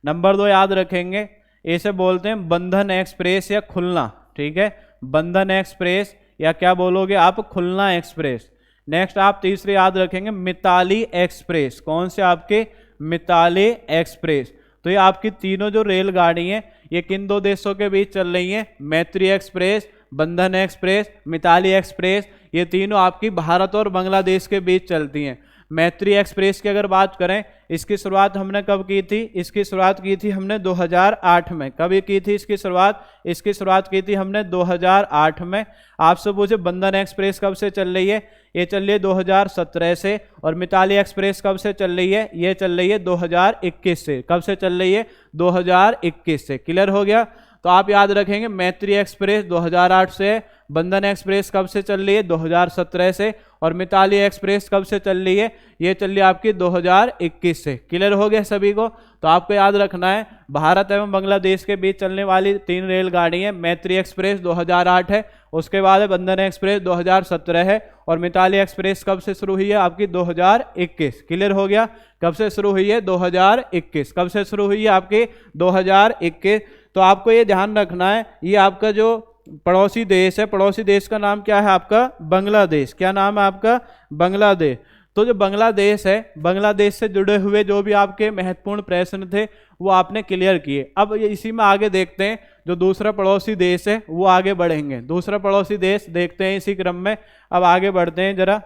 नंबर 2 याद रखेंगे, इसे बोलते हैं बंधन एक्सप्रेस या खुलना, ठीक है, बंधन एक्सप्रेस या क्या बोलोगे आप? खुलना एक्सप्रेस। नेक्स्ट आप तीसरी याद रखेंगे मिताली एक्सप्रेस। कौन से? आपके मिताली एक्सप्रेस। तो ये आपकी तीनों जो रेलगाड़ी हैं ये किन 2 देशों के बीच चल रही हैं? मैत्री एक्सप्रेस, बंधन एक्सप्रेस, मिताली एक्सप्रेस। ये तीनों आपकी भारत और बांग्लादेश के बीच चलती हैं। मैत्री एक्सप्रेस की अगर बात करें, इसकी शुरुआत हमने कब की थी? इसकी शुरुआत की थी हमने 2008 में। कब की थी इसकी शुरुआत? इसकी शुरुआत की थी हमने 2008 में। आपसे पूछे बंधन एक्सप्रेस कब से चल रही है? ये चल रही है 2017 से। और मिताली एक्सप्रेस कब से चल रही है? ये चल रही है 2021 से। कब से चल रही है? 2021 से। क्लियर हो गया? तो आप याद रखेंगे मैत्री एक्सप्रेस 2008 से, बंधन एक्सप्रेस कब से चल रही है? 2017 से। और मिताली एक्सप्रेस कब से चल रही है? ये चल रही है आपकी 2021 से। क्लियर हो गया सभी को? तो आपको याद रखना है भारत एवं बांग्लादेश के बीच चलने वाली 3 रेलगाड़ी हैं। मैत्री एक्सप्रेस 2008 है, उसके बाद है बंधन एक्सप्रेस 2017 है, और मिताली एक्सप्रेस कब से शुरू हुई है? आपकी 2021। क्लियर हो गया? कब से शुरू हुई है? 2021। कब से शुरू हुई है? आपकी 2021। तो आपको ये ध्यान रखना है, ये आपका जो पड़ोसी देश है, पड़ोसी देश का नाम क्या है? आपका बांग्लादेश। क्या नाम है आपका? बांग्लादेश। तो जो बांग्लादेश है, बांग्लादेश से जुड़े हुए जो भी आपके महत्वपूर्ण प्रश्न थे वो आपने क्लियर किए। अब इसी में आगे देखते हैं जो दूसरा पड़ोसी देश है वो आगे बढ़ेंगे। दूसरा पड़ोसी देश देखते हैं इसी क्रम में। अब आगे बढ़ते हैं जरा,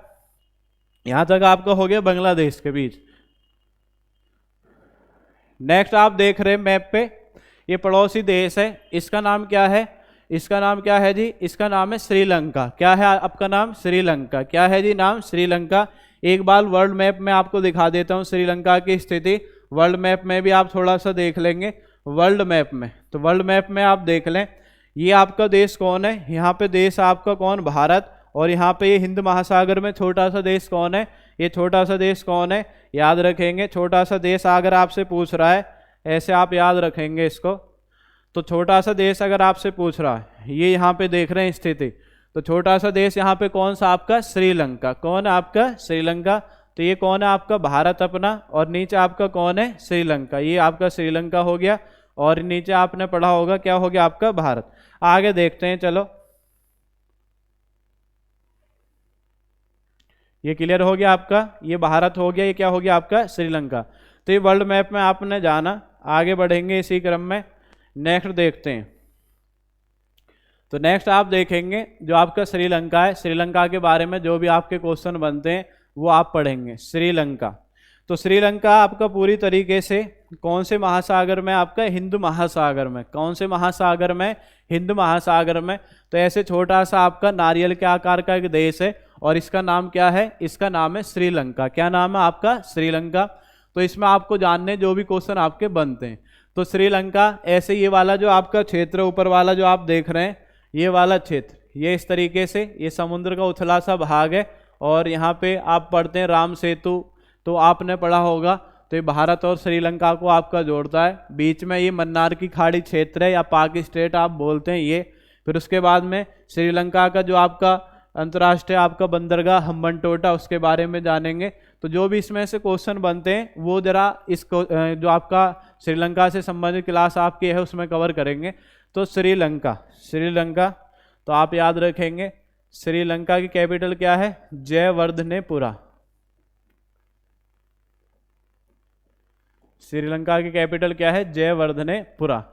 यहां तक आपका हो गया बांग्लादेश के बीच। नेक्स्ट आप देख रहे हैं मैप पे, ये पड़ोसी देश है, इसका नाम क्या है? इसका नाम क्या है जी? इसका नाम है श्रीलंका। क्या है आपका नाम? श्रीलंका। क्या है जी नाम? श्रीलंका। एक बार वर्ल्ड मैप में आपको दिखा देता हूँ श्रीलंका की स्थिति। वर्ल्ड मैप में भी आप थोड़ा सा देख लेंगे। वर्ल्ड मैप में, तो वर्ल्ड मैप में आप देख लें ये आपका देश कौन है? यहाँ पे देश आपका कौन? भारत। और यहाँ पे ये हिंद महासागर में छोटा सा देश कौन है? ये छोटा सा देश कौन है? याद रखेंगे छोटा सा देश अगर आपसे पूछ रहा है, ऐसे आप याद रखेंगे इसको। तो छोटा सा देश अगर आपसे पूछ रहा है, ये यहाँ पे देख रहे हैं स्थिति, तो छोटा सा देश यहाँ पे कौन सा? आपका श्रीलंका। कौन है आपका? श्रीलंका। तो ये कौन है? आपका भारत अपना, और नीचे आपका कौन है? श्रीलंका। ये आपका श्रीलंका हो गया, और नीचे आपने पढ़ा होगा क्या हो गया? आपका भारत। आगे देखते हैं, चलो ये क्लियर हो गया आपका, ये भारत हो गया, ये क्या हो गया? आपका श्रीलंका। तो ये वर्ल्ड मैप में आपने जाना। आगे बढ़ेंगे इसी क्रम में। नेक्स्ट देखते हैं, तो नेक्स्ट आप देखेंगे जो आपका श्रीलंका है, श्रीलंका के बारे में जो भी आपके क्वेश्चन बनते हैं वो आप पढ़ेंगे। श्रीलंका, तो श्रीलंका आपका पूरी तरीके से कौन से महासागर में? आपका हिंद महासागर में। कौन से महासागर में? हिंद महासागर में। तो ऐसे छोटा सा आपका नारियल के आकार का एक देश है, और इसका नाम क्या है? इसका नाम है श्रीलंका। क्या नाम है आपका? श्रीलंका। तो इसमें आपको जानने जो भी क्वेश्चन आपके बनते हैं, तो श्रीलंका ऐसे ये वाला जो आपका क्षेत्र ऊपर वाला जो आप देख रहे हैं, ये वाला क्षेत्र, ये इस तरीके से ये समुद्र का उथला सा भाग है, और यहाँ पे आप पढ़ते हैं राम सेतु, तो आपने पढ़ा होगा। तो ये भारत और श्रीलंका को आपका जोड़ता है। बीच में ये मन्नार की खाड़ी क्षेत्र है, या पाक स्टेट आप बोलते हैं ये। फिर उसके बाद में श्रीलंका का जो आपका अंतर्राष्ट्रीय आपका बंदरगाह हम्बनटोटा, उसके बारे में जानेंगे। तो जो भी इसमें से क्वेश्चन बनते हैं वो जरा इसको जो आपका श्रीलंका से संबंधित क्लास आपकी है उसमें कवर करेंगे। तो श्रीलंका, श्रीलंका तो आप याद रखेंगे श्रीलंका की कैपिटल क्या है? जयवर्धनेपुरा। श्रीलंका की कैपिटल क्या है? जयवर्धनेपुरा।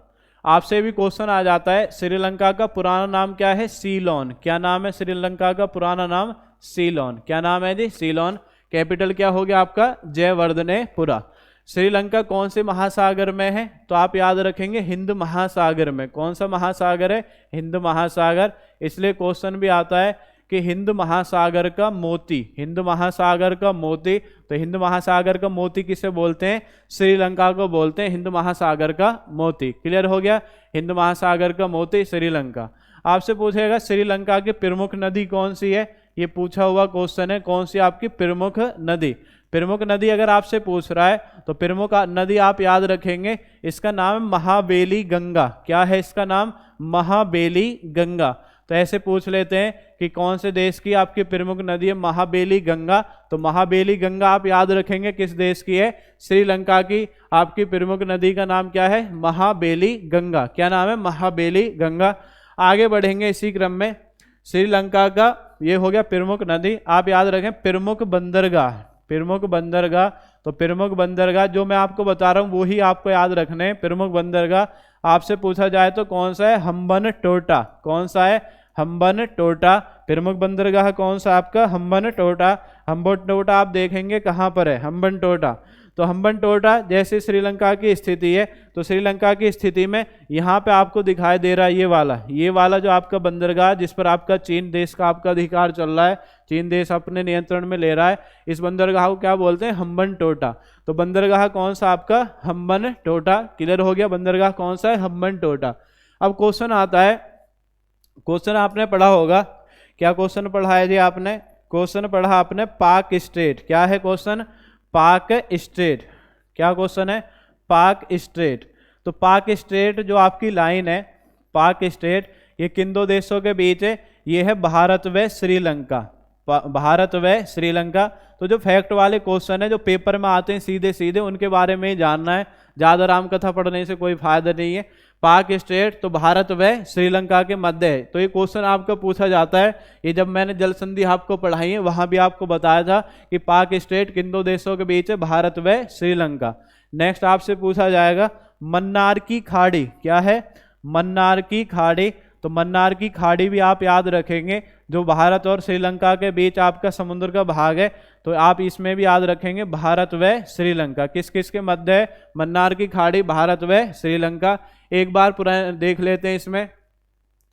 आपसे भी क्वेश्चन आ जाता है श्रीलंका का पुराना नाम क्या है? सीलोन। क्या नाम है श्रीलंका का पुराना नाम? सीलोन। क्या नाम है जी? सीलोन। कैपिटल क्या हो गया आपका? जयवर्धनेपुरा। श्रीलंका कौन से महासागर में है? तो आप याद रखेंगे हिंद महासागर में। कौन सा महासागर है? हिंद महासागर। इसलिए क्वेश्चन भी आता है कि हिंद महासागर का मोती, हिंद महासागर का मोती। तो हिंद महासागर का मोती किसे बोलते हैं? श्रीलंका को बोलते हैं हिंद महासागर का मोती। क्लियर हो गया? हिंद महासागर का मोती श्रीलंका। आपसे पूछेगा श्रीलंका की प्रमुख नदी कौन सी है? ये पूछा हुआ क्वेश्चन है, कौन सी आपकी प्रमुख नदी? प्रमुख नदी अगर आपसे पूछ रहा है तो प्रमुख नदी आप याद रखेंगे, इसका नाम है महाबेली गंगा। क्या है इसका नाम? महाबेली गंगा। तो ऐसे पूछ लेते हैं कि कौन से देश की आपकी प्रमुख नदी है? महाबेली गंगा। तो महाबेली गंगा आप याद रखेंगे किस देश की है? श्रीलंका की आपकी प्रमुख नदी का नाम क्या है? महाबेली गंगा। क्या नाम है? महाबेली गंगा। आगे बढ़ेंगे इसी क्रम में। श्रीलंका का ये हो गया प्रमुख नदी। आप याद रखें प्रमुख बंदरगाह, प्रमुख बंदरगाह। तो प्रमुख बंदरगाह जो मैं आपको बता रहा हूँ वो ही आपको याद रखने हैं। प्रमुख बंदरगाह आपसे पूछा जाए तो कौन सा है? हम्बन टोटा। कौन सा है? हम्बन टोटा। प्रमुख बंदरगाह कौन सा आपका? हम्बन टोटा। हम्बन टोटा आप देखेंगे कहाँ पर है? हम्बन टोटा। तो हम्बन टोटा जैसे श्रीलंका की स्थिति है, तो श्रीलंका की स्थिति में यहाँ पे आपको दिखाई दे रहा है ये वाला जो आपका बंदरगाह जिस पर आपका चीन देश का आपका अधिकार चल रहा है, चीन देश अपने नियंत्रण में ले रहा है, इस बंदरगाह को क्या बोलते हैं? हम्बन टोटा। तो बंदरगाह कौन सा आपका? हम्बन टोटा। क्लियर हो गया? बंदरगाह कौन सा है? हम्बन टोटा। अब क्वेश्चन आता है, क्वेश्चन आपने पढ़ा होगा। क्या क्वेश्चन पढ़ा है जी आपने? क्वेश्चन पढ़ा आपने पाक स्टेट। क्या है क्वेश्चन? पाक स्टेट। क्या क्वेश्चन है? पाक स्टेट। तो पाक स्टेट जो आपकी लाइन है, पाक स्टेट, ये किन दो देशों के बीच है? ये है भारत व श्रीलंका। भारत व श्रीलंका। तो जो फैक्ट वाले क्वेश्चन है जो पेपर में आते हैं सीधे सीधे, उनके बारे में ही जानना है, ज़्यादा राम कथा पढ़ने से कोई फायदा नहीं है। पाक स्टेट तो भारत व श्रीलंका के मध्य है। तो ये क्वेश्चन आपको पूछा जाता है। ये जब मैंने जल संधि आपको पढ़ाई है वहां भी आपको बताया था कि पाक स्टेट किन दो देशों के बीच है? भारत व श्रीलंका। नेक्स्ट आपसे पूछा जाएगा मन्नार की खाड़ी। क्या है? मन्नार की खाड़ी। तो मन्नार की खाड़ी भी आप याद रखेंगे, जो भारत और श्रीलंका के बीच आपका समुद्र का भाग है। तो आप इसमें भी याद रखेंगे भारत व श्रीलंका। किस किस के मध्य है? मन्नार की खाड़ी, भारत व श्रीलंका। एक बार पुराना देख लेते हैं। इसमें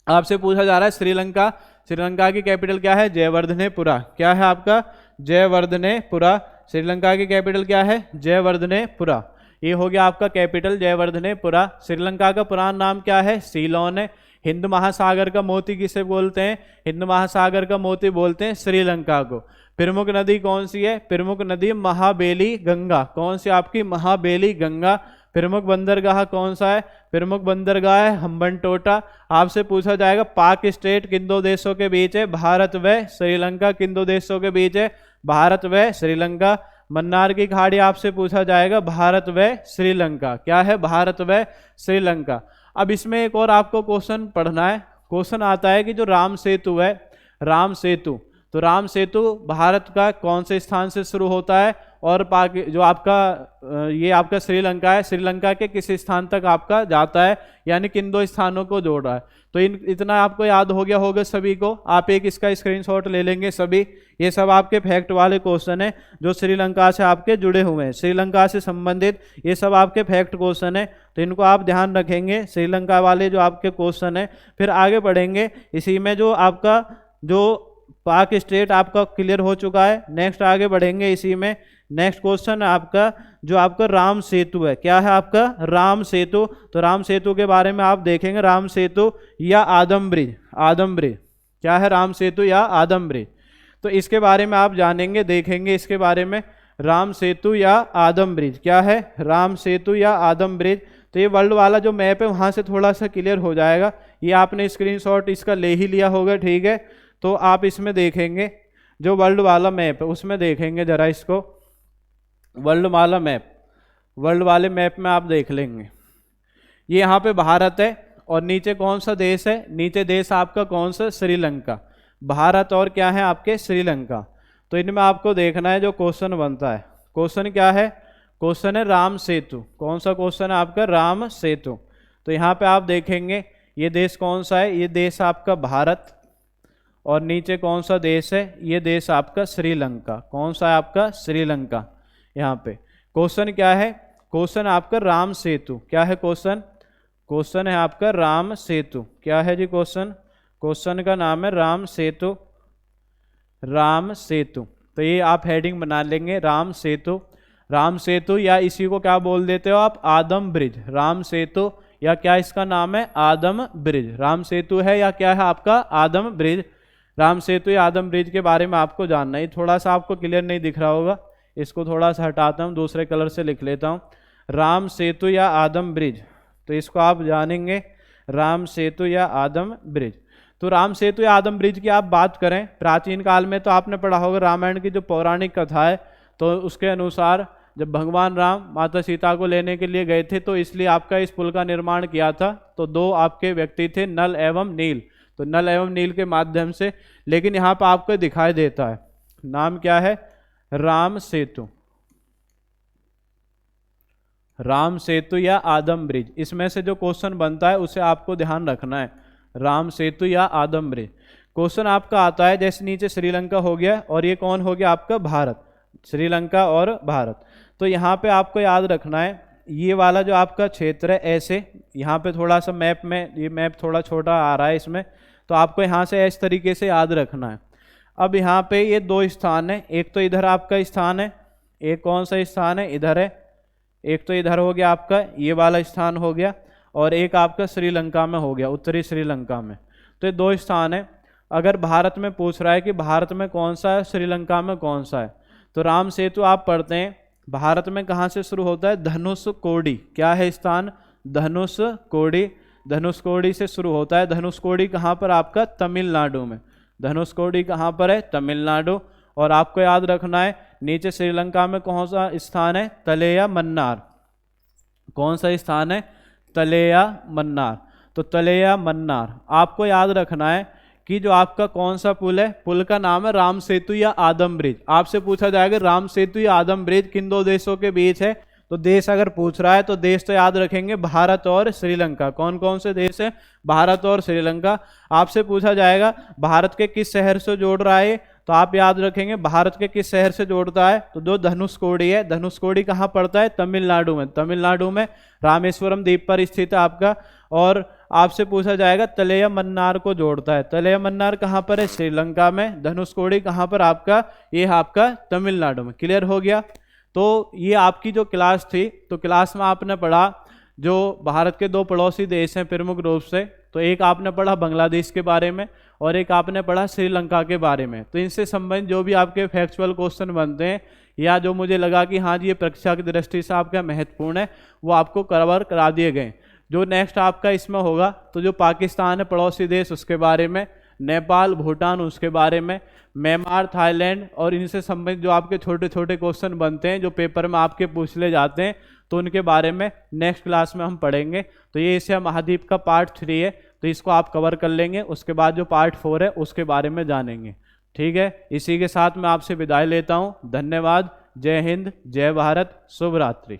आपसे पूछा जा रहा है श्रीलंका, श्रीलंका की कैपिटल क्या है? जयवर्धनेपुरा। क्या है आपका? जयवर्धनेपुरा। श्रीलंका की कैपिटल क्या है? जयवर्धनेपुरा। ये हो गया आपका कैपिटल जयवर्धनेपुरा। श्रीलंका का पुराना नाम क्या है? सीलोन है। हिंद महासागर का मोती किसे बोलते हैं? हिंद महासागर का मोती बोलते हैं श्रीलंका को। प्रमुख नदी कौन सी है? प्रमुख नदी महाबेली गंगा। कौन सी आपकी? महाबेली गंगा। प्रमुख बंदरगाह कौन सा है? प्रमुख बंदरगाह है हम्बन टोटा। आपसे पूछा जाएगा पाक स्टेट किन दो देशों के बीच है? भारत व श्रीलंका। किन दो देशों के बीच है? भारत व श्रीलंका। मन्नार की खाड़ी आपसे पूछा जाएगा भारत व श्रीलंका। क्या है? भारत व श्रीलंका। अब इसमें एक और आपको क्वेश्चन पढ़ना है। क्वेश्चन आता है कि जो राम सेतु है, राम सेतु, तो राम सेतु भारत का कौन से स्थान से शुरू होता है और जो आपका ये आपका श्रीलंका है, श्रीलंका के किस स्थान तक आपका जाता है, यानी किन दो स्थानों को जोड़ रहा है। तो इतना आपको याद हो गया होगा सभी को। आप एक इसका स्क्रीनशॉट ले लेंगे सभी। ये सब आपके फैक्ट वाले क्वेश्चन है जो श्रीलंका से आपके जुड़े हुए हैं, श्रीलंका से संबंधित ये सब आपके फैक्ट क्वेश्चन है। तो इनको आप ध्यान रखेंगे, श्रीलंका वाले जो आपके क्वेश्चन है। फिर आगे बढ़ेंगे इसी में, जो आपका जो पाक स्टेट आपका क्लियर हो चुका है। नेक्स्ट आगे बढ़ेंगे इसी में। नेक्स्ट क्वेश्चन है आपका जो आपका राम सेतु है। क्या है आपका? राम सेतु। तो राम सेतु के बारे में आप देखेंगे, राम सेतु या आदम ब्रिज। आदम ब्रिज क्या है? राम सेतु या आदम ब्रिज। तो इसके बारे में आप जानेंगे, देखेंगे इसके बारे में। राम सेतु या आदम ब्रिज क्या है? राम सेतु या आदम ब्रिज। तो ये वर्ल्ड वाला जो मैप है वहाँ से थोड़ा सा क्लियर हो जाएगा। ये आपने स्क्रीनशॉट इसका ले ही लिया होगा, ठीक है। तो आप इसमें देखेंगे जो वर्ल्ड वाला मैप है उसमें देखेंगे जरा इसको, वर्ल्ड वाला मैप। वर्ल्ड वाले मैप में आप देख लेंगे ये यहाँ पे भारत है और नीचे कौन सा देश है? नीचे देश आपका कौन सा? श्रीलंका। भारत और क्या है आपके? श्रीलंका। तो इनमें आपको देखना है जो क्वेश्चन बनता है। क्वेश्चन क्या है? क्वेश्चन है राम सेतु। कौन सा क्वेश्चन है आपका? राम सेतु। तो यहाँ पे आप देखेंगे ये देश कौन सा है? ये देश आपका भारत, और नीचे कौन सा देश है? ये देश आपका श्रीलंका। कौन सा है आपका? श्रीलंका। यहाँ पे क्वेश्चन क्या है क्वेश्चन आपका राम सेतु, क्या है क्वेश्चन? क्वेश्चन है आपका राम सेतु। क्या है जी क्वेश्चन? क्वेश्चन का नाम है राम सेतु। राम सेतु, तो ये आप हेडिंग बना लेंगे, राम सेतु। राम सेतु या इसी को क्या बोल देते हो आप? आदम ब्रिज। राम सेतु या क्या इसका नाम है? आदम ब्रिज। राम सेतु है या क्या है आपका? आदम ब्रिज। राम सेतु या आदम ब्रिज के बारे में आपको जानना है। थोड़ा सा आपको क्लियर नहीं दिख रहा होगा, इसको थोड़ा सा हटाता हूँ, दूसरे कलर से लिख लेता हूँ। राम सेतु या आदम ब्रिज, तो इसको आप जानेंगे, राम सेतु या आदम ब्रिज। तो राम सेतु या आदम ब्रिज की आप बात करें, प्राचीन काल में तो आपने पढ़ा होगा रामायण की जो पौराणिक कथा है, तो उसके अनुसार जब भगवान राम माता सीता को लेने के लिए गए थे, तो इसलिए आपका इस पुल का निर्माण किया था। तो दो आपके व्यक्ति थे, नल एवं नील, तो नल एवं नील के माध्यम से। लेकिन यहाँ पर आपको दिखाई देता है, नाम क्या है? राम सेतु। राम सेतु या आदम ब्रिज, इसमें से जो क्वेश्चन बनता है उसे आपको ध्यान रखना है, राम सेतु या आदम ब्रिज। क्वेश्चन आपका आता है जैसे नीचे श्रीलंका हो गया, और ये कौन हो गया आपका? भारत। श्रीलंका और भारत। तो यहाँ पे आपको याद रखना है, ये वाला जो आपका क्षेत्र है, ऐसे यहाँ पे थोड़ा सा मैप में, ये मैप थोड़ा छोटा आ रहा है इसमें, तो आपको यहाँ से इस तरीके से याद रखना है। अब यहाँ पे ये दो स्थान है, एक तो इधर आपका स्थान है, एक कौन सा स्थान है? इधर है। एक तो इधर हो गया आपका ये वाला स्थान हो गया, और एक आपका श्रीलंका में हो गया, उत्तरी श्रीलंका में। तो ये दो स्थान है। अगर भारत में पूछ रहा है कि भारत में कौन सा है, श्रीलंका में कौन सा है, तो राम सेतु आप पढ़ते हैं, भारत में कहाँ से शुरू होता है? धनुषकोडी। क्या है स्थान? धनुषकोडी। धनुषकोडी से शुरू होता है। धनुषकोडी कहाँ पर? आपका तमिलनाडु में। धनुषकोडी कहाँ पर है? तमिलनाडु। और आपको याद रखना है, नीचे श्रीलंका में कौन सा स्थान है? तलेया मन्नार। कौन सा स्थान है? तलेया मन्नार। तो तलेया मन्नार आपको याद रखना है कि जो आपका कौन सा पुल है, पुल का नाम है राम सेतु या आदम ब्रिज। आपसे पूछा जाएगा राम सेतु या आदम ब्रिज किन दो देशों के बीच है, तो देश अगर पूछ रहा है तो देश तो याद रखेंगे भारत और श्रीलंका। कौन कौन से देश है? भारत और श्रीलंका। आपसे पूछा जाएगा भारत के किस शहर से जोड़ रहा है, तो आप याद रखेंगे भारत के किस शहर से जोड़ता है, तो जो धनुषकोडी है। धनुषकोडी कहाँ पड़ता है? तमिलनाडु में। तमिलनाडु में रामेश्वरम द्वीप पर स्थित है आपका। और आपसे पूछा जाएगा तलेया मन्नार को जोड़ता है। तलेया मन्नार कहाँ पर है? श्रीलंका में। धनुषकोडी कहाँ पर आपका? ये आपका तमिलनाडु में। क्लियर हो गया? तो ये आपकी जो क्लास थी, तो क्लास में आपने पढ़ा जो भारत के दो पड़ोसी देश हैं प्रमुख रूप से, तो एक आपने पढ़ा बांग्लादेश के बारे में और एक आपने पढ़ा श्रीलंका के बारे में। तो इनसे संबंधित जो भी आपके फैक्चुअल क्वेश्चन बनते हैं, या जो मुझे लगा कि हाँ जी ये परीक्षा की दृष्टि से आपका महत्वपूर्ण है, वो आपको कवर करा दिए गए। जो नेक्स्ट आपका इसमें होगा, तो जो पाकिस्तान है पड़ोसी देश, उसके बारे में, नेपाल, भूटान, उसके बारे में, म्यांमार, थाईलैंड, और इनसे संबंधित जो आपके छोटे छोटे क्वेश्चन बनते हैं जो पेपर में आपके पूछ ले जाते हैं, तो उनके बारे में नेक्स्ट क्लास में हम पढ़ेंगे। तो ये एशिया महाद्वीप का पार्ट 3 है, तो इसको आप कवर कर लेंगे। उसके बाद जो पार्ट 4 है उसके बारे में जानेंगे। ठीक है, इसी के साथ मैं आपसे विदाई लेता हूँ। धन्यवाद। जय हिंद, जय भारत, शुभ रात्रि।